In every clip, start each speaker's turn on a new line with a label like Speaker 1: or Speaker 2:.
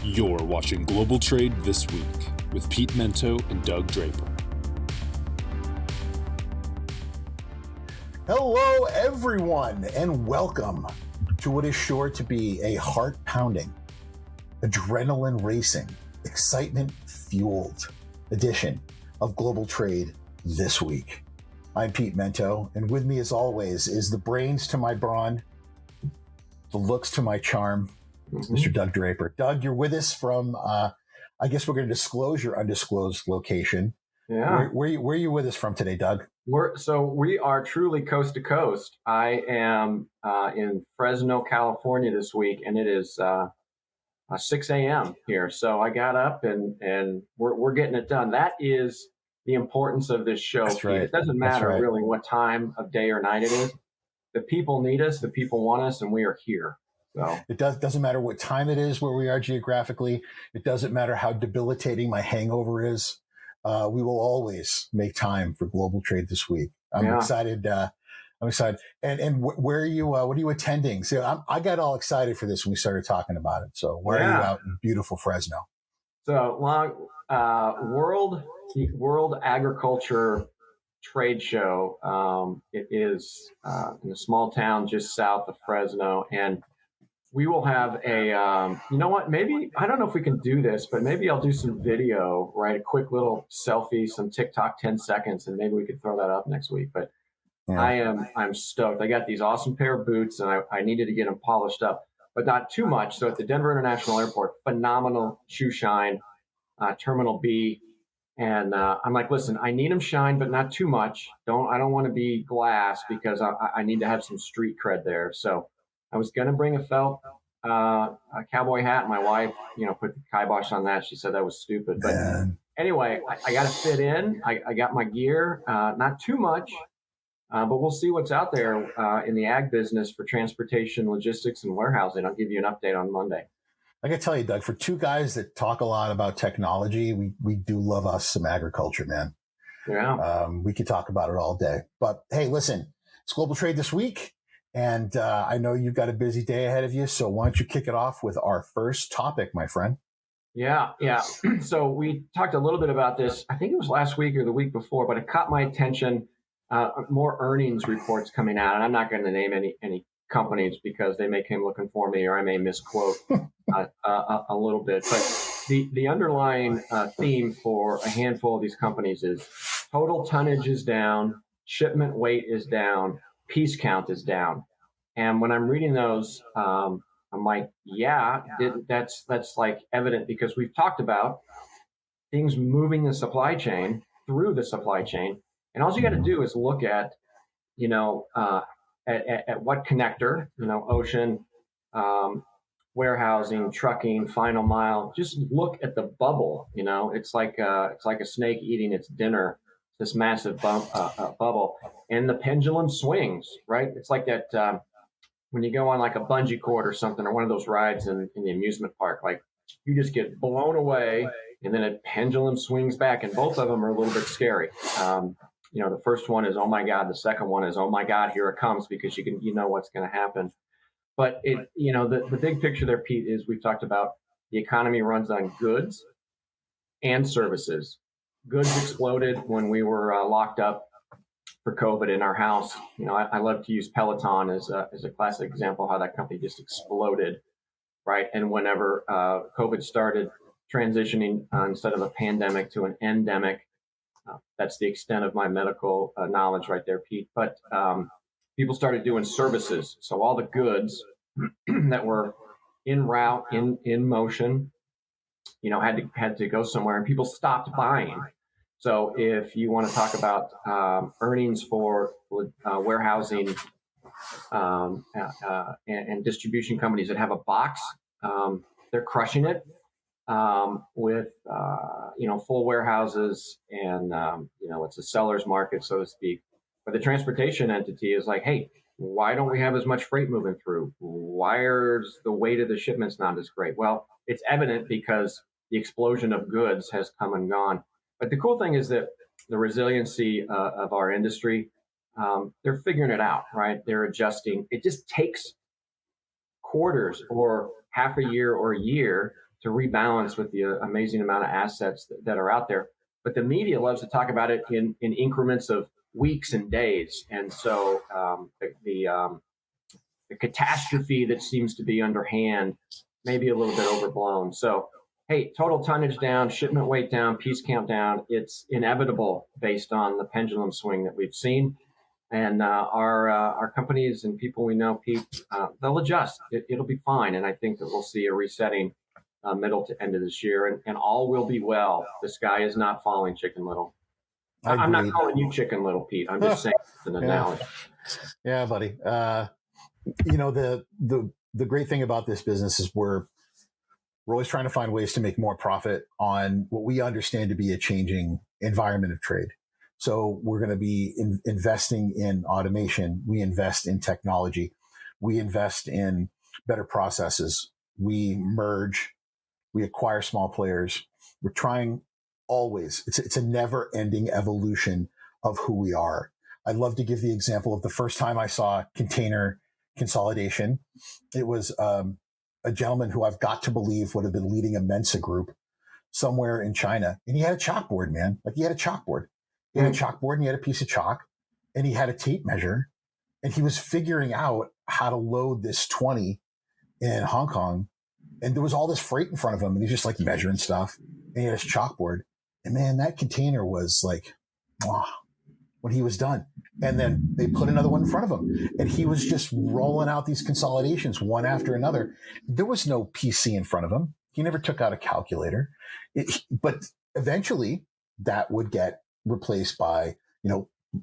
Speaker 1: You're watching Global Trade This Week with Pete Mento and Doug Draper.
Speaker 2: Hello, everyone, and welcome to what is sure to be a heart-pounding, adrenaline-racing, excitement-fueled edition of Global Trade This Week. I'm Pete Mento, and with me, as always, is the brains to my brawn, the looks to my charm, Mr. Doug Draper. Doug, you're with us from, I guess we're going to disclose your undisclosed location.
Speaker 3: Yeah.
Speaker 2: Where are you with us from today, Doug?
Speaker 3: We are truly coast to coast. I am in Fresno, California this week, and it is 6 a.m. here. So I got up and we're getting it done. That is the importance of this show.
Speaker 2: That's right.
Speaker 3: It doesn't matter really what time of day or night it is. The people need us, the people want us, and we are here. So
Speaker 2: it doesn't matter what time it is where we are geographically. It doesn't matter how debilitating my hangover is. We will always make time for Global Trade This Week. I'm excited. I'm excited. And where are you? What are you attending? So I got all excited for this when we started talking about it. So where are you out in beautiful Fresno?
Speaker 3: So World Agriculture Trade Show. It is in a small town just south of Fresno, and we will have a, you know what, maybe, I don't know if we can do this, but maybe I'll do some video, right? A quick little selfie, some TikTok, 10 seconds, and maybe we could throw that up next week. But I'm stoked. I got these awesome pair of boots, and I needed to get them polished up, but not too much. So at the Denver International Airport, phenomenal shoe shine, Terminal B. And I'm like, listen, I need them shine, but not too much. I don't want to be glass because I need to have some street cred there. So I was going to bring a felt a cowboy hat. My wife, put the kibosh on that. She said that was stupid. But anyway, I got to fit in. I got my gear, not too much, but we'll see what's out there in the ag business for transportation, logistics, and warehousing. I'll give you an update on Monday.
Speaker 2: I got to tell you, Doug, for two guys that talk a lot about technology, we do love us some agriculture, man.
Speaker 3: Yeah.
Speaker 2: We could talk about it all day. But hey, listen, it's Global Trade This Week. And I know you've got a busy day ahead of you, so why don't you kick it off with our first topic, my friend?
Speaker 3: Yeah. So we talked a little bit about this, I think it was last week or the week before, but it caught my attention, more earnings reports coming out. And I'm not going to name any companies because they may come looking for me or I may misquote a little bit. But the underlying theme for a handful of these companies is total tonnage is down, shipment weight is down, piece count is down. And when I'm reading those, I'm like, that's like evident because we've talked about things moving the supply chain through the supply chain. And all you got to do is look at, at what connector, ocean, warehousing, trucking, final mile, just look at the bubble, it's like a snake eating its dinner. This massive bubble, and the pendulum swings, right? It's like that when you go on like a bungee cord or something, or one of those rides in the amusement park, like you just get blown away, and then a pendulum swings back, and both of them are a little bit scary. The first one is, oh my God. The second one is, oh my God, here it comes, because you know what's going to happen. But the big picture there, Pete, is we've talked about the economy runs on goods and services. Goods exploded when we were locked up for COVID in our house. I love to use Peloton as a classic example how that company just exploded, right? And whenever COVID started transitioning instead of a pandemic to an endemic, that's the extent of my medical knowledge right there, Pete. But people started doing services. So all the goods that were en route, in motion, had to go somewhere, and people stopped buying. So if you want to talk about earnings for warehousing and distribution companies that have a box, they're crushing it with full warehouses, and it's a seller's market, so to speak. But the transportation entity is like, hey, why don't we have as much freight moving through? Why is the weight of the shipments not as great? Well, it's evident because the explosion of goods has come and gone. But the cool thing is that the resiliency of our industry, they're figuring it out, right? They're adjusting. It just takes quarters or half a year or a year rebalance with the amazing amount of assets that are out there. But the media loves to talk about it in increments of weeks and days. And so the catastrophe that seems to be underhand may be a little bit overblown. So, hey, total tonnage down, shipment weight down, piece count down. It's inevitable based on the pendulum swing that we've seen. And our companies and people we know, Pete, they'll adjust. It'll be fine. And I think that we'll see a resetting middle to end of this year, and all will be well. The sky is not falling, Chicken Little. I'm not calling you Chicken Little, Pete. I'm just saying it's an analogy.
Speaker 2: Yeah, buddy. The great thing about this business is we're always trying to find ways to make more profit on what we understand to be a changing environment of trade. So we're going to be investing in automation. We invest in technology. We invest in better processes. We merge. We acquire small players. We're trying always. It's a never-ending evolution of who we are. I'd love to give the example of the first time I saw container consolidation. It was a gentleman who I've got to believe would have been leading a Mensa group somewhere in China. And he had a chalkboard, man. Like he had a chalkboard. He had a chalkboard and he had a piece of chalk and he had a tape measure and he was figuring out how to load this 20 in Hong Kong. And there was all this freight in front of him and he's just like measuring stuff and he had his chalkboard. And man, that container was like, when he was done. And then they put another one in front of him and he was just rolling out these consolidations one after another. There was no PC in front of him. He never took out a calculator, but eventually that would get replaced by,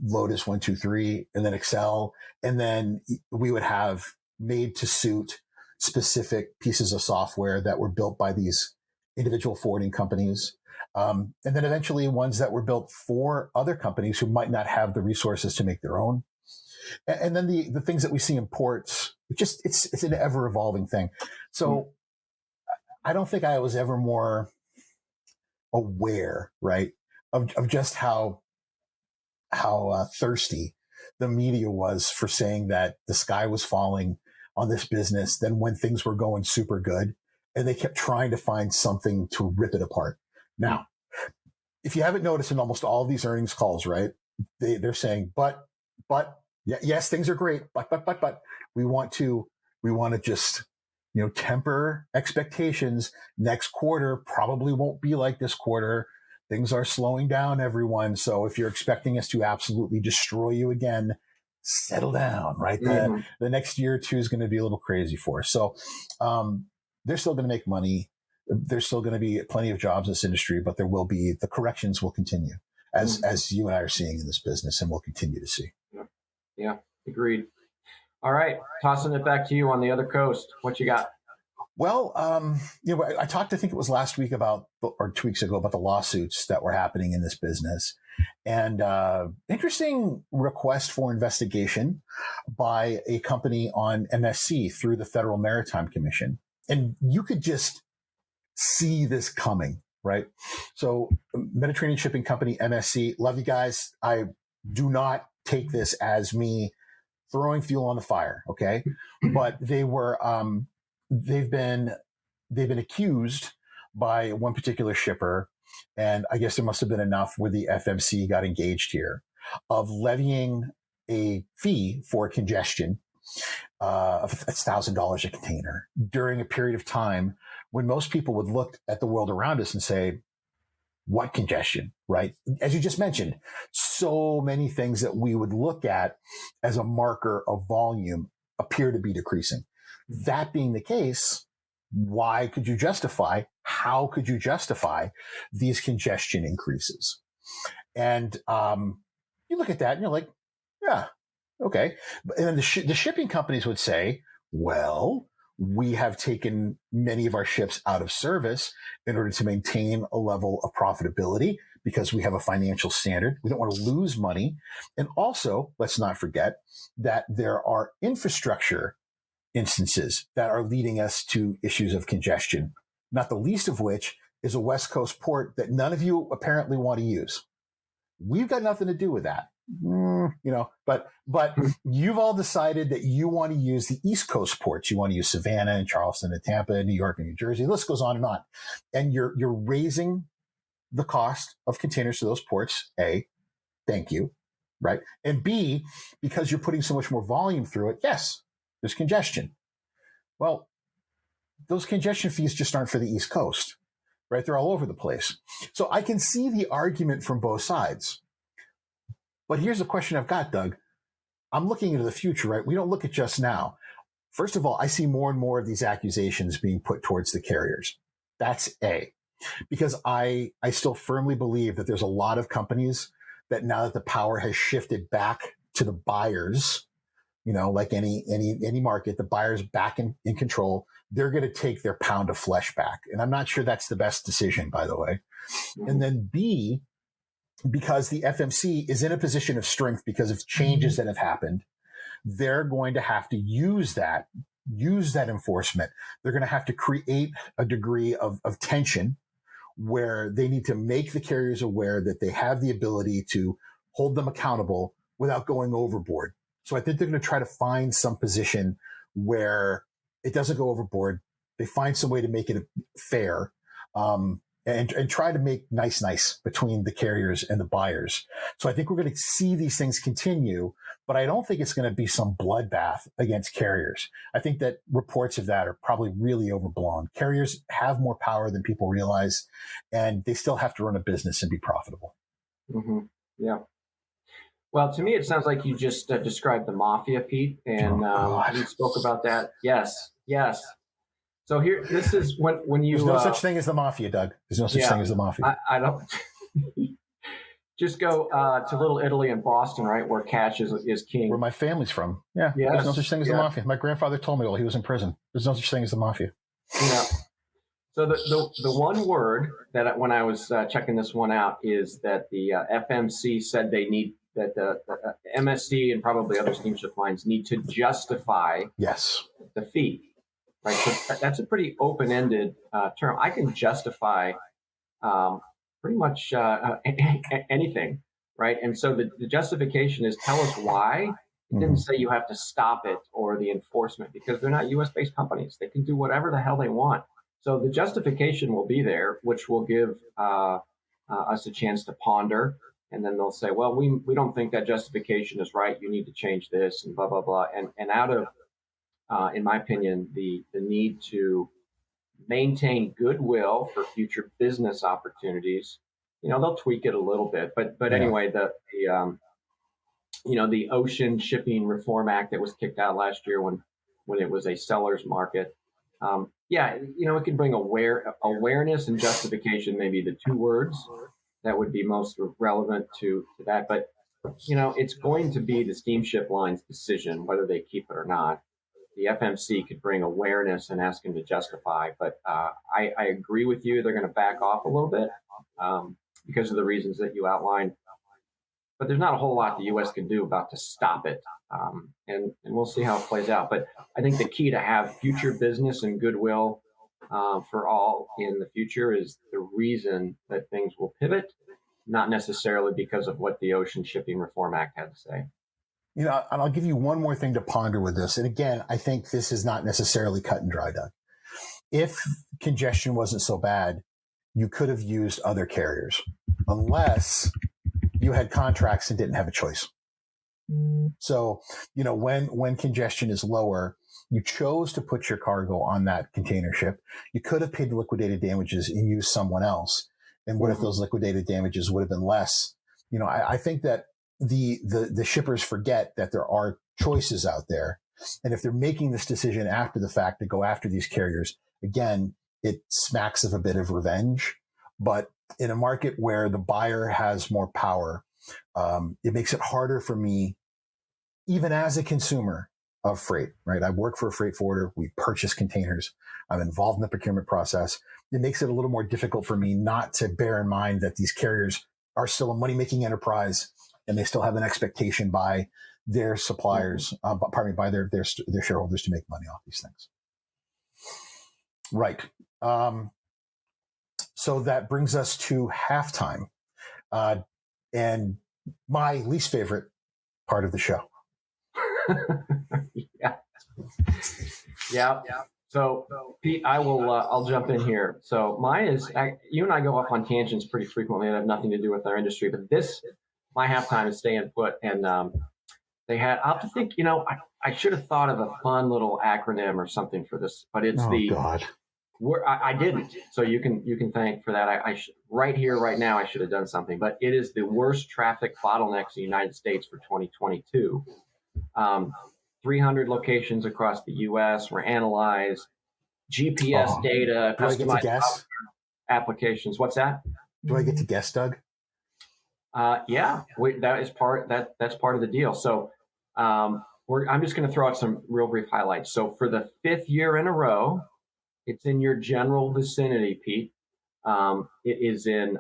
Speaker 2: Lotus 123 and then Excel. And then we would have made to suit specific pieces of software that were built by these individual forwarding companies. And then eventually ones that were built for other companies who might not have the resources to make their own. And then the things that we see in ports, it's an ever evolving thing. So I don't think I was ever more aware, right, of just how thirsty the media was for saying that the sky was falling on this business than when things were going super good. And they kept trying to find something to rip it apart. Now, if you haven't noticed in almost all of these earnings calls, right, they're saying, but, yes, things are great, but we want to just, temper expectations. Next quarter probably won't be like this quarter. Things are slowing down, everyone. So if you're expecting us to absolutely destroy you again, settle down, right? The next year or two is going to be a little crazy for us. So they're still going to make money. There's still going to be plenty of jobs in this industry, but the corrections will continue as you and I are seeing in this business and will continue to see.
Speaker 3: Yeah, agreed. All right. Tossing it back to you on the other coast. What you got?
Speaker 2: Well, I talked, I think it was last week or 2 weeks ago about the lawsuits that were happening in this business and interesting request for investigation by a company on MSC through the Federal Maritime Commission. And you could just see this coming, right? So Mediterranean Shipping Company, MSC, love you guys. I do not take this as me throwing fuel on the fire. Okay. But they've been accused by one particular shipper. And I guess there must have been enough where the FMC got engaged here of levying a fee for congestion of $1,000 a container during a period of time when most people would look at the world around us and say, what congestion, right? As you just mentioned, so many things that we would look at as a marker of volume appear to be decreasing. That being the case, how could you justify these congestion increases? And you look at that and you're like, yeah, okay. And then the shipping companies would say, well, we have taken many of our ships out of service in order to maintain a level of profitability because we have a financial standard. We don't want to lose money. And also, let's not forget that there are infrastructure instances that are leading us to issues of congestion, not the least of which is a West Coast port that none of you apparently want to use. We've got nothing to do with that. but you've all decided that you want to use the East Coast ports. You want to use Savannah and Charleston and Tampa and New York and New Jersey. The list goes on. And you're raising the cost of containers to those ports. A, thank you. Right. And B, because you're putting so much more volume through it. Yes, there's congestion. Well, those congestion fees just aren't for the East Coast, right? They're all over the place. So I can see the argument from both sides. But here's the question I've got, Doug. I'm looking into the future, right? We don't look at just now. First of all, I see more and more of these accusations being put towards the carriers. That's A, because I still firmly believe that there's a lot of companies that now that the power has shifted back to the buyers, like any market, the buyers back in control, they're going to take their pound of flesh back. And I'm not sure that's the best decision, by the way. And then B, because the FMC is in a position of strength because of changes that have happened, they're going to have to use that enforcement. They're going to have to create a degree of tension where they need to make the carriers aware that they have the ability to hold them accountable without going overboard. So I think they're going to try to find some position where it doesn't go overboard. They find some way to make it fair, and try to make nice between the carriers and the buyers. So I think we're going to see these things continue, but I don't think it's going to be some bloodbath against carriers. I think that reports of that are probably really overblown. Carriers have more power than people realize, and they still have to run a business and be profitable.
Speaker 3: Mm-hmm. Yeah. Well, to me, it sounds like you just described the mafia, Pete, and you spoke about that. Yes. So here, this is when you.
Speaker 2: There's no such thing as the mafia, Doug. There's no such thing as the mafia.
Speaker 3: I don't. Just go to Little Italy and Boston, right, where cash is king.
Speaker 2: Where my family's from. Yeah.
Speaker 3: Yes.
Speaker 2: There's no such thing as the mafia. My grandfather told me while he was in prison. There's no such thing as the mafia.
Speaker 3: Yeah. So the one word that when I was checking this one out is that the FMC said they need that the MSC and probably other steamship lines need to justify the fee. Right, so that's a pretty open-ended term. I can justify pretty much anything, right? And so the justification is tell us why. It didn't say you have to stop it or the enforcement because they're not U.S.-based companies. They can do whatever the hell they want. So the justification will be there, which will give us a chance to ponder. And then they'll say, well, we don't think that justification is right. You need to change this and blah, blah, blah. And out of in my opinion, the need to maintain goodwill for future business opportunities, they'll tweak it a little bit. But anyway, the Ocean Shipping Reform Act that was kicked out last year when it was a seller's market, it can bring awareness and justification, maybe the two words that would be most relevant to that. But it's going to be the steamship line's decision whether they keep it or not. The FMC could bring awareness and ask them to justify, but I agree with you. They're going to back off a little bit because of the reasons that you outlined. But there's not a whole lot the U.S. can do about to stop it, and we'll see how it plays out. But I think the key to have future business and goodwill for all in the future is the reason that things will pivot, not necessarily because of what the Ocean Shipping Reform Act had to say.
Speaker 2: And I'll give you one more thing to ponder with this. And again, I think this is not necessarily cut and dry, Doug. If congestion wasn't so bad, you could have used other carriers, unless you had contracts and didn't have a choice. So, when congestion is lower, you chose to put your cargo on that container ship. You could have paid the liquidated damages and used someone else. And what if those liquidated damages would have been less? I think that the shippers forget that there are choices out there. And if they're making this decision after the fact to go after these carriers, again, it smacks of a bit of revenge. But in a market where the buyer has more power, it makes it harder for me, even as a consumer of freight, right? I work for a freight forwarder. We purchase containers. I'm involved in the procurement process. It makes it a little more difficult for me not to bear in mind that these carriers are still a money-making enterprise, and they still have an expectation by their suppliers, by their shareholders to make money off these things. Right. So that brings us to halftime. And my least favorite part of the show.
Speaker 3: Yeah. Yeah. So, Pete, I'll jump in here. So mine is, you and I go off on tangents pretty frequently that have nothing to do with our industry, but my halftime is staying put. And I'll have to think, I should have thought of a fun little acronym or something for this, but it's
Speaker 2: God.
Speaker 3: I didn't. So you can thank for that. Right here, right now, I should have done something, but it is the worst traffic bottlenecks in the United States for 2022. 300 locations across the U.S. were analyzed. GPS data,
Speaker 2: do I get to guess?
Speaker 3: Applications. What's that?
Speaker 2: Do I get to guess, Doug?
Speaker 3: Yeah, that's part of the deal. So I'm just going to throw out some real brief highlights. So for the 5th year in a row, it's in your general vicinity, Pete. It is in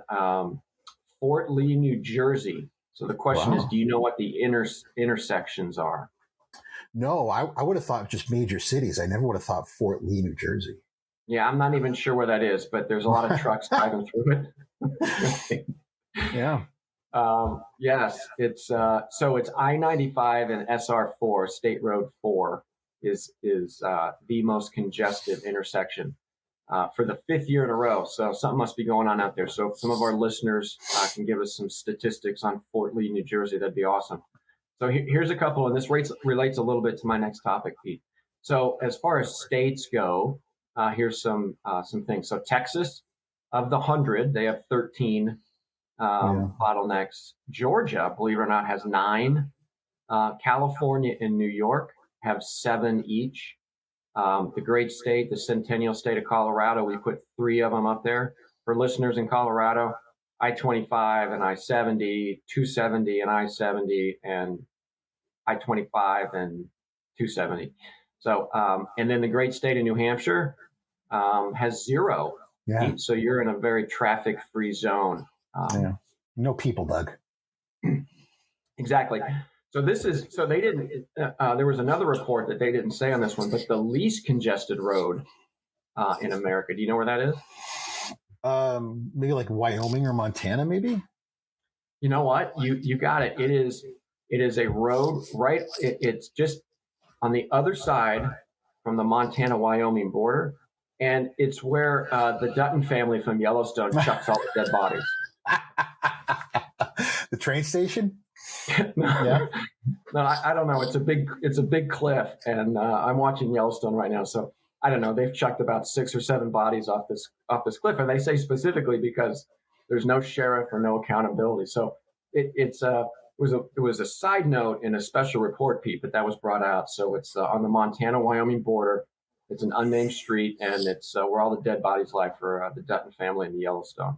Speaker 3: Fort Lee, New Jersey. So the question is, do you know what the intersections are?
Speaker 2: No, I would have thought just major cities. I never would have thought Fort Lee, New Jersey.
Speaker 3: Yeah, I'm not even sure where that is, but there's a lot of trucks driving through it.
Speaker 2: Yeah.
Speaker 3: Yes, it's I-95 and SR4, State Road 4 is the most congested intersection for the 5th year in a row. So something must be going on out there. So if some of our listeners can give us some statistics on Fort Lee, New Jersey, that'd be awesome. So here's a couple, and this relates a little bit to my next topic, Pete. So as far as states go, here's some things. So Texas, of the 100, they have 13 bottlenecks. Georgia, believe it or not, has 9. California and New York have 7 each. The great state, the Centennial State of Colorado, we put 3 of them up there. For listeners in Colorado, I-25 and I-70, 270 and I-70, and I-25 and 270. So, and then the great state of New Hampshire has 0.
Speaker 2: Yeah.
Speaker 3: So you're in a very traffic-free zone.
Speaker 2: No people, Doug.
Speaker 3: Exactly. So they didn't, there was another report that they didn't say on this one, but the least congested road in America, do you know where that is?
Speaker 2: Maybe like Wyoming or Montana, maybe?
Speaker 3: You know what? You got it. It is a road, right? It's just on the other side from the Montana-Wyoming border. And it's where the Dutton family from Yellowstone chucks all the dead bodies.
Speaker 2: The train station?
Speaker 3: No, I don't know. It's a big cliff, and I'm watching Yellowstone right now. So I don't know. They've chucked about 6 or 7 bodies off this cliff, and they say specifically because there's no sheriff or no accountability. So it was a side note in a special report, Pete, but that was brought out. So it's on the Montana-Wyoming border. It's an unnamed street, and it's where all the dead bodies lie for the Dutton family in the Yellowstone.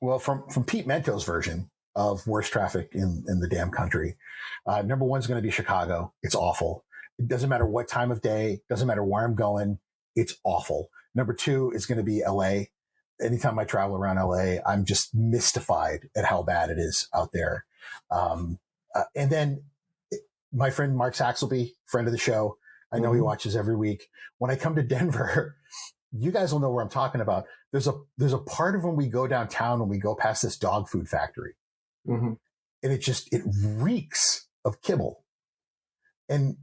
Speaker 2: Well, from Pete Mento's version of worst traffic in the damn country, number 1 is going to be Chicago. It's awful. It doesn't matter what time of day, doesn't matter where I'm going. It's awful. Number 2 is going to be LA. Anytime I travel around LA, I'm just mystified at how bad it is out there. And then my friend Mark Saxelby, friend of the show, I know he watches every week. When I come to Denver, you guys will know where I'm talking about. There's a part of when we go downtown, when we go past this dog food factory, and it reeks of kibble. And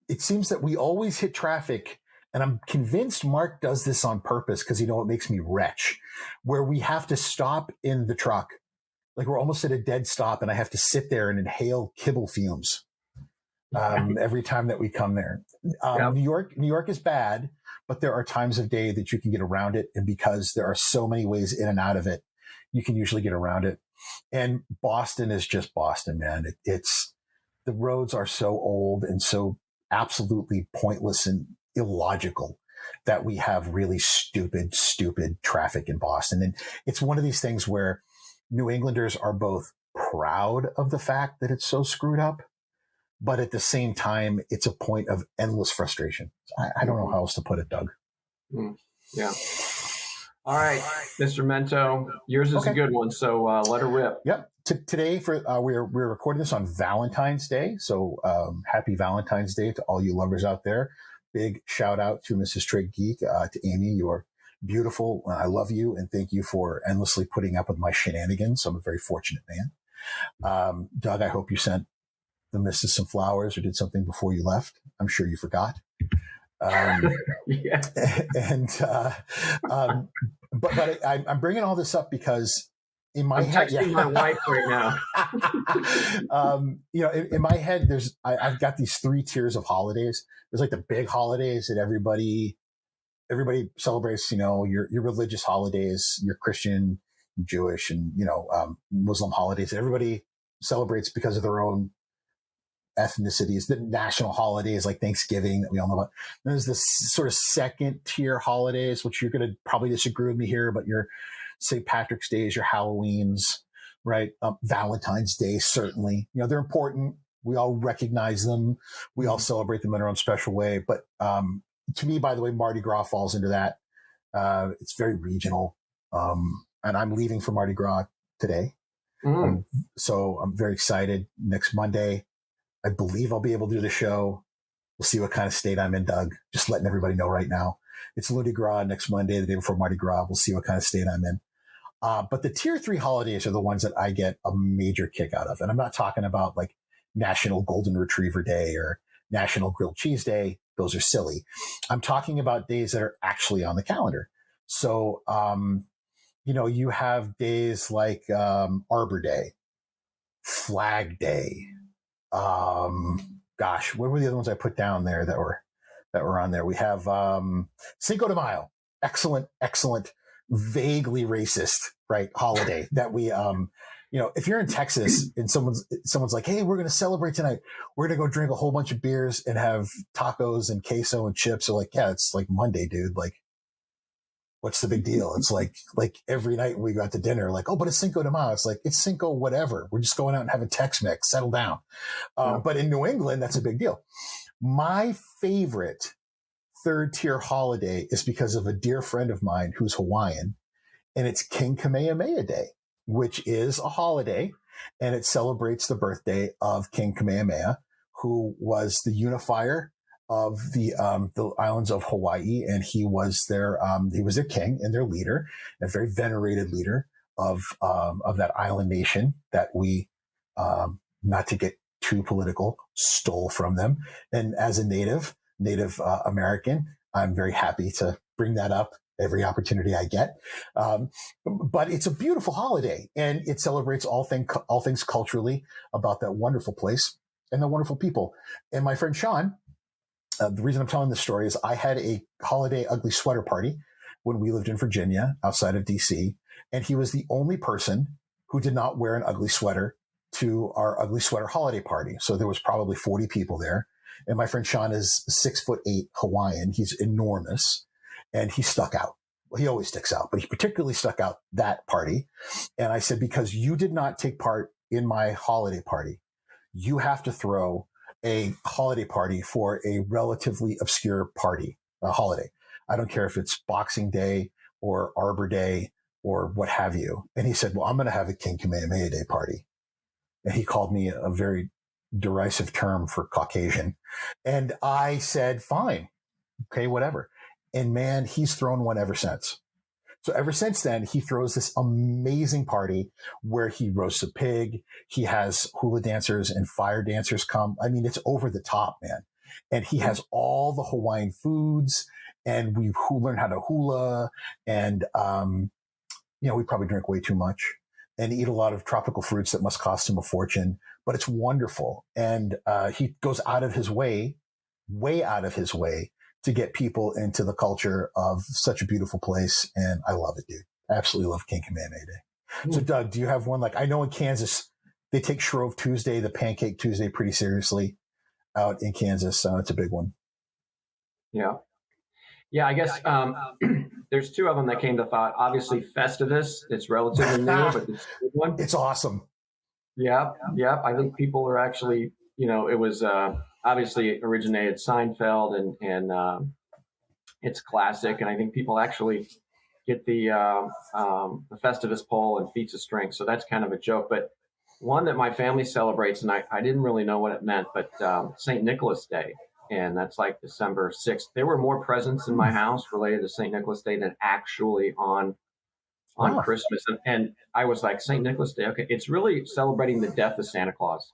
Speaker 2: it seems that we always hit traffic, and I'm convinced Mark does this on purpose because, it makes me retch, where we have to stop in the truck. Like we're almost at a dead stop, and I have to sit there and inhale kibble fumes every time that we come there. New York is bad, but there are times of day that you can get around it. And because there are so many ways in and out of it, you can usually get around it. And Boston is just Boston, man. It's the roads are so old and so absolutely pointless and illogical that we have really stupid traffic in Boston. And it's one of these things where New Englanders are both proud of the fact that it's so screwed up, but at the same time, it's a point of endless frustration. I don't know how else to put it, Doug.
Speaker 3: Yeah. All right, Mr. Mento, yours is a good one, so let her rip.
Speaker 2: Yep. Today, we're recording this on Valentine's Day, so happy Valentine's Day to all you lovers out there. Big shout out to Mrs. Trigg Geek, to Amy. You're beautiful. I love you, and thank you for endlessly putting up with my shenanigans. I'm a very fortunate man. Doug, I hope you sent the missus some flowers or did something before you left. I'm sure you forgot.
Speaker 3: Yeah.
Speaker 2: And but I'm bringing all this up because in my
Speaker 3: I'm
Speaker 2: head,
Speaker 3: texting my wife right now.
Speaker 2: in my head, I've got these 3 tiers of holidays. There's like the big holidays that everybody celebrates, your religious holidays, your Christian, Jewish, and, Muslim holidays. Everybody celebrates because of their own ethnicities, the national holidays like Thanksgiving that we all know about. There's this sort of second tier holidays, which you're going to probably disagree with me here, but your St. Patrick's Days, your Halloweens, right? Valentine's Day, certainly. They're important. We all recognize them. We all celebrate them in our own special way. But to me, by the way, Mardi Gras falls into that. It's very regional. And I'm leaving for Mardi Gras today. So I'm very excited. Next Monday, I believe I'll be able to do the show. We'll see what kind of state I'm in, Doug. Just letting everybody know right now. It's Mardi Gras next Monday, the day before Mardi Gras. We'll see what kind of state I'm in. But the tier 3 holidays are the ones that I get a major kick out of. And I'm not talking about like National Golden Retriever Day or National Grilled Cheese Day. Those are silly. I'm talking about days that are actually on the calendar. So, you have days like Arbor Day, Flag Day. Gosh, what were the other ones I put down there that were on there? We have Cinco de Mayo, excellent, vaguely racist, right, holiday that we if you're in Texas and someone's like, hey, we're going to celebrate tonight, we're going to go drink a whole bunch of beers and have tacos and queso and chips. So like, yeah, it's like Monday, dude. Like, what's the big deal? It's like every night when we go out to dinner, like, oh, but it's Cinco de Mayo. It's like, it's Cinco whatever. We're just going out and having Tex-Mex, settle down. But in New England, that's a big deal. My favorite 3rd tier holiday is because of a dear friend of mine who's Hawaiian, and it's King Kamehameha Day, which is a holiday, and it celebrates the birthday of King Kamehameha, who was the unifier of the islands of Hawaii, and he was their king and their leader, a very venerated leader of that island nation that we, not to get too political, stole from them. And as a Native American, I'm very happy to bring that up every opportunity I get. But it's a beautiful holiday, and it celebrates all things culturally about that wonderful place and the wonderful people. And my friend Sean. The reason I'm telling this story is I had a holiday ugly sweater party when we lived in Virginia outside of DC. And he was the only person who did not wear an ugly sweater to our ugly sweater holiday party. So there was probably 40 people there. And my friend Sean is 6'8" Hawaiian. He's enormous, and he stuck out. Well, he always sticks out, but he particularly stuck out that party. And I said, because you did not take part in my holiday party, you have to throw a holiday party for a relatively obscure holiday. I don't care if it's Boxing Day or Arbor Day or what have you. And he said, well, I'm going to have a King Kamehameha Day party. And he called me a very derisive term for Caucasian. And I said, fine. Okay, whatever. And man, he's thrown one ever since. So ever since then, he throws this amazing party where he roasts a pig. He has hula dancers and fire dancers come. I mean, it's over the top, man. And he has all the Hawaiian foods, and we learn how to hula. And, we probably drink way too much and eat a lot of tropical fruits that must cost him a fortune, but it's wonderful. And he goes out of his way, way out of his way, to get people into the culture of such a beautiful place. And I love it, dude. I absolutely love King Kamehameha Day. So Doug, do you have one? Like, I know in Kansas, they take Shrove Tuesday, the Pancake Tuesday, pretty seriously out in Kansas. So it's a big one.
Speaker 3: Yeah. Yeah, I guess there's 2 of them that came to thought. Obviously, Festivus, it's relatively new, but it's a good one.
Speaker 2: It's awesome.
Speaker 3: Yeah. I think people are actually, it was obviously originated Seinfeld, and it's classic. And I think people actually get the Festivus pole and feats of strength. So that's kind of a joke. But one that my family celebrates, and I didn't really know what it meant, but St. Nicholas Day. And that's like December 6th. There were more presents in my house related to St. Nicholas Day than actually on on
Speaker 2: Oh,
Speaker 3: Christmas. And I was like, St. Nicholas Day. Okay. It's really celebrating the death of Santa Claus,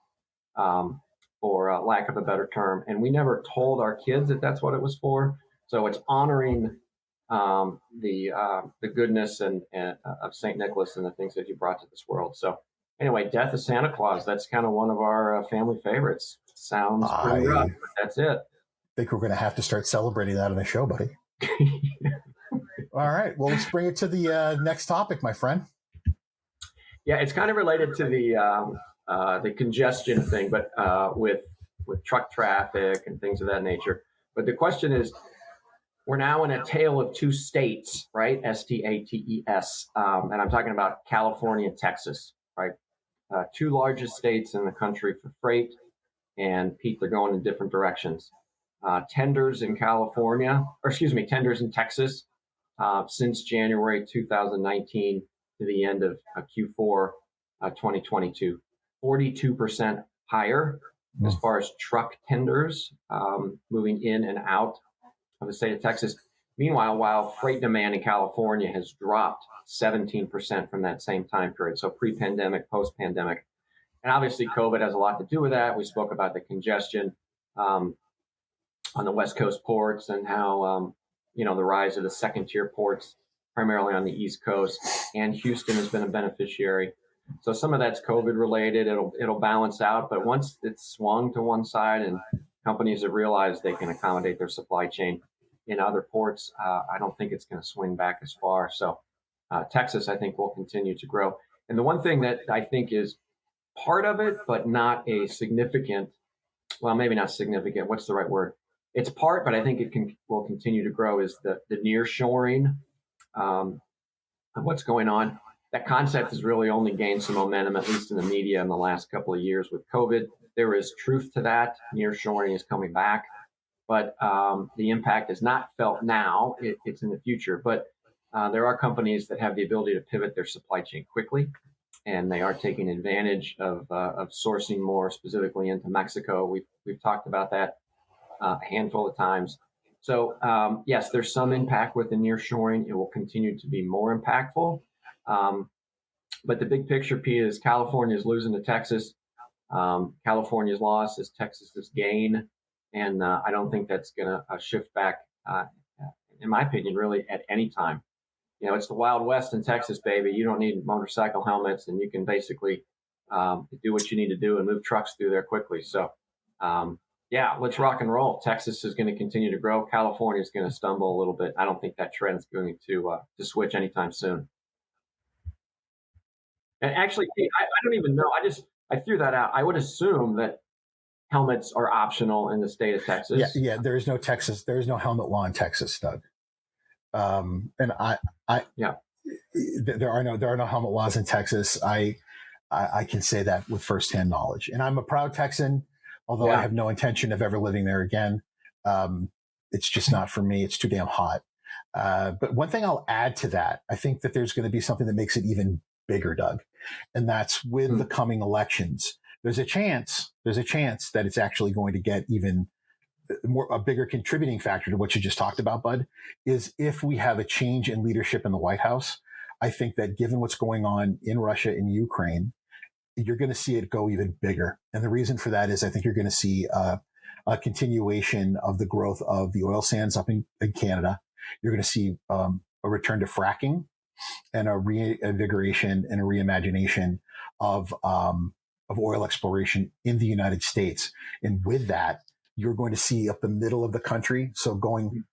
Speaker 3: um, for lack of a better term. And we never told our kids that that's what it was for. So it's honoring the goodness and of St. Nicholas and the things that he brought to this world. So anyway, death of Santa Claus. That's kind of one of our family favorites. Sounds pretty rough,
Speaker 2: I
Speaker 3: but that's it.
Speaker 2: think we're going to have to start celebrating that on the show, buddy. All right. Well, let's bring it to the next topic, my friend.
Speaker 3: Yeah, it's kind of related to the congestion thing, but with truck traffic and things of that nature. But the question is, we're now in a tale of two states, right? States, and I'm talking about California and Texas, right? Two largest states in the country for freight, and Pete, they're going in different directions. Tenders in California, or excuse me, tenders in Texas since January 2019 to the end of Q4 2022, 42% higher as far as truck tenders moving in and out of the state of Texas. Meanwhile, while freight demand in California has dropped 17% from that same time period, so pre-pandemic, post-pandemic. And obviously, COVID has a lot to do with that. We spoke about the congestion on the West Coast ports and how, the rise of the second-tier ports, primarily on the East Coast, and Houston has been a beneficiary. So some of that's COVID-related. It'll balance out, but once it's swung to one side and companies have realized they can accommodate their supply chain in other ports, I don't think it's going to swing back as far. So Texas, I think, will continue to grow. And the one thing that I think is part of it, but not a significant, well, maybe not significant. What's the right word? It's part, but I think will continue to grow is the nearshoring of what's going on. That concept has really only gained some momentum, at least in the media, in the last couple of years with COVID. There is truth to that. Nearshoring is coming back, but the impact is not felt now. It's in the future. But there are companies that have the ability to pivot their supply chain quickly, and they are taking advantage of sourcing more specifically into Mexico. We've talked about that a handful of times. So yes, there's some impact with the nearshoring. It will continue to be more impactful. But the big picture, Pete, is California is losing to Texas. California's loss is Texas's gain. And I don't think that's going to shift back, in my opinion, really at any time. It's the Wild West in Texas, baby. You don't need motorcycle helmets, and you can basically do what you need to do and move trucks through there quickly. So, let's rock and roll. Texas is going to continue to grow. California is going to stumble a little bit. I don't think that trend is going to switch anytime soon. And actually, I don't even know. I threw that out. I would assume that helmets are optional in the state of Texas.
Speaker 2: Yeah. There is no Texas. There is no helmet law in Texas, Doug. And there are no helmet laws in Texas. I can say that with firsthand knowledge. And I'm a proud Texan, although I have no intention of ever living there again. It's just not for me. It's too damn hot. But one thing I'll add to that, I think that there's going to be something that makes it even bigger, Doug, and that's with the coming elections. There's a chance that it's actually going to get even a bigger contributing factor to what you just talked about, Bud, is if we have a change in leadership in the White House. I think that given what's going on in Russia and Ukraine, you're going to see it go even bigger. And the reason for that is I think you're going to see a continuation of the growth of the oil sands up in Canada. You're going to see a return to fracking and a reinvigoration and a reimagination of oil exploration in the United States. And with that, you're going to see up the middle of the country. So going,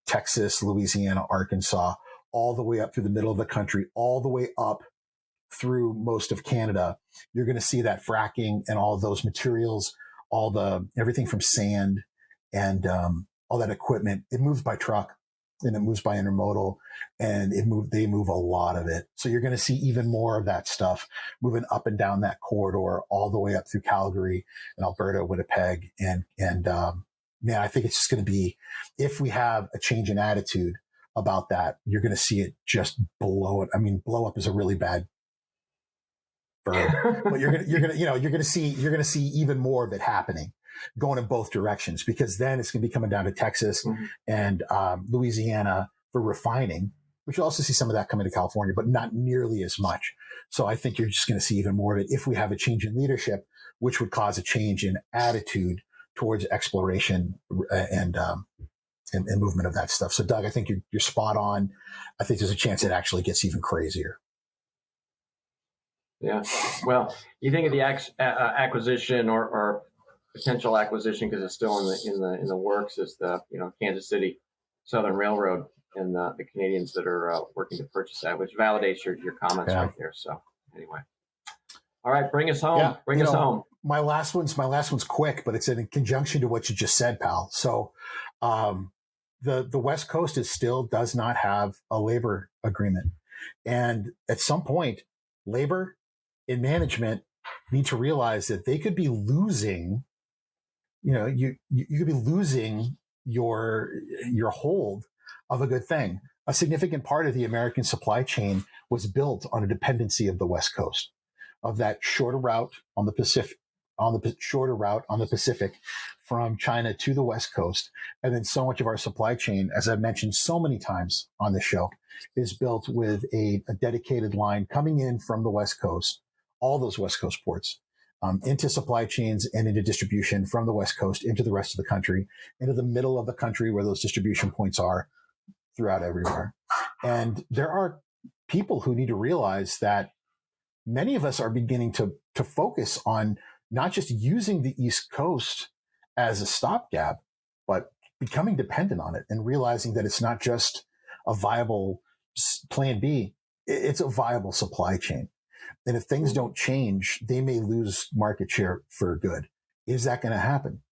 Speaker 2: Texas, Louisiana, Arkansas, all the way up through the middle of the country, all the way up through most of Canada. You're going to see that fracking and all of those materials, everything from sand and all that equipment. It moves by truck and it moves by intermodal, and they move a lot of it. So you're going to see even more of that stuff moving up and down that corridor all the way up through Calgary and Alberta, Winnipeg. And I think it's just going to be, if we have a change in attitude about that, you're going to see it just blow it. I mean, blow up is a really bad verb, but you're going to see even more of it happening, going in both directions, because then it's going to be coming down to Texas and Louisiana for refining. But you'll also see some of that coming to California, but not nearly as much. So I think you're just going to see even more of it if we have a change in leadership, which would cause a change in attitude towards exploration and movement of that stuff. So, Doug, I think you're spot on. I think there's a chance it actually gets even crazier.
Speaker 3: Yeah. Well, you think of the acquisition or potential acquisition, because it's still in the works, is the Kansas City Southern Railroad and the Canadians that are working to purchase that, which validates your comments right there. So anyway, all right, bring us home.
Speaker 2: Yeah,
Speaker 3: bring us home.
Speaker 2: My last one's quick, but it's in conjunction to what you just said, pal. So, the West Coast still does not have a labor agreement, and at some point, labor and management need to realize that they could be losing. You could be losing your hold of a good thing. A significant part of the American supply chain was built on a dependency of the West Coast, of that shorter route on the Pacific, from China to the West Coast. And then so much of our supply chain, as I've mentioned so many times on this show, is built with a dedicated line coming in from the West Coast, all those West Coast ports, into supply chains and into distribution from the West Coast into the rest of the country, into the middle of the country where those distribution points are throughout everywhere. And there are people who need to realize that many of us are beginning to focus on not just using the East Coast as a stopgap, but becoming dependent on it and realizing that it's not just a viable plan B, it's a viable supply chain. And if things don't change, they may lose market share for good. Is that going to happen?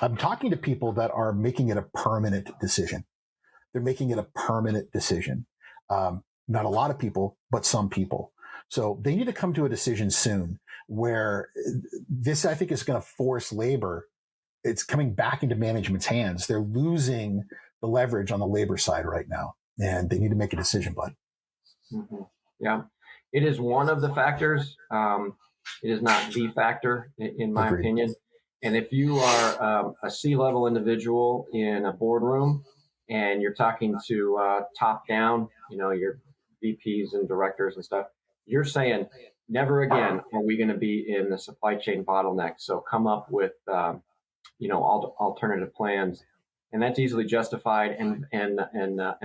Speaker 2: I'm talking to people that are making it a permanent decision. They're making it a permanent decision. Not a lot of people, but some people. So they need to come to a decision soon where this, I think, is going to force labor. It's coming back into management's hands. They're losing the leverage on the labor side right now, and they need to make a decision, bud.
Speaker 3: Mm-hmm. Yeah. It is one of the factors. It is not the factor, in my opinion. And if you are a C-level individual in a boardroom and you're talking to top down, your VPs and directors and stuff, you're saying, never again are we going to be in the supply chain bottleneck. So come up with, alternative plans. And that's easily justified and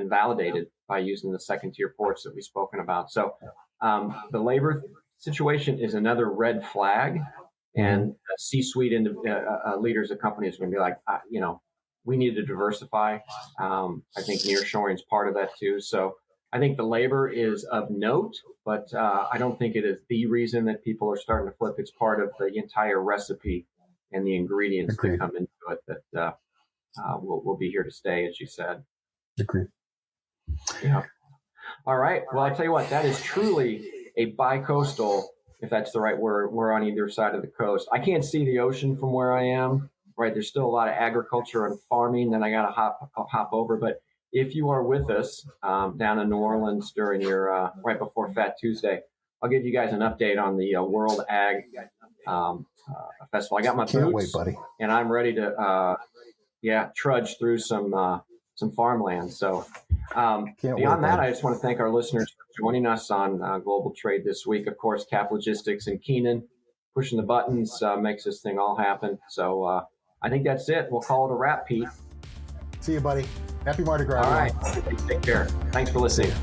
Speaker 3: validated by using the second tier ports that we've spoken about. So the labor situation is another red flag, and C-suite leaders of companies are going to be like, we need to diversify. I think nearshoring is part of that too. So I think the labor is of note, but I don't think it is the reason that people are starting to flip. It's part of the entire recipe and the ingredients that come into it that will be here to stay, as you said.
Speaker 2: Agreed.
Speaker 3: Yeah. All right. Well, I tell you what, that is truly a bi-coastal, if that's the right word. We're on either side of the coast. I can't see the ocean from where I am, right? There's still a lot of agriculture and farming that I got to hop over. But if you are with us down in New Orleans during your right before Fat Tuesday, I'll give you guys an update on the World Ag Festival. I got my
Speaker 2: Can't
Speaker 3: boots,
Speaker 2: wait, buddy.
Speaker 3: And I'm ready to trudge through some farmland. So beyond that, I just want to thank our listeners for joining us on Global Trade this week. Of course, Cap Logistics and Keenan pushing the buttons makes this thing all happen. So I think that's it. We'll call it a wrap, Pete.
Speaker 2: See you, buddy. Happy Mardi Gras.
Speaker 3: All right. Take care. Thanks for listening.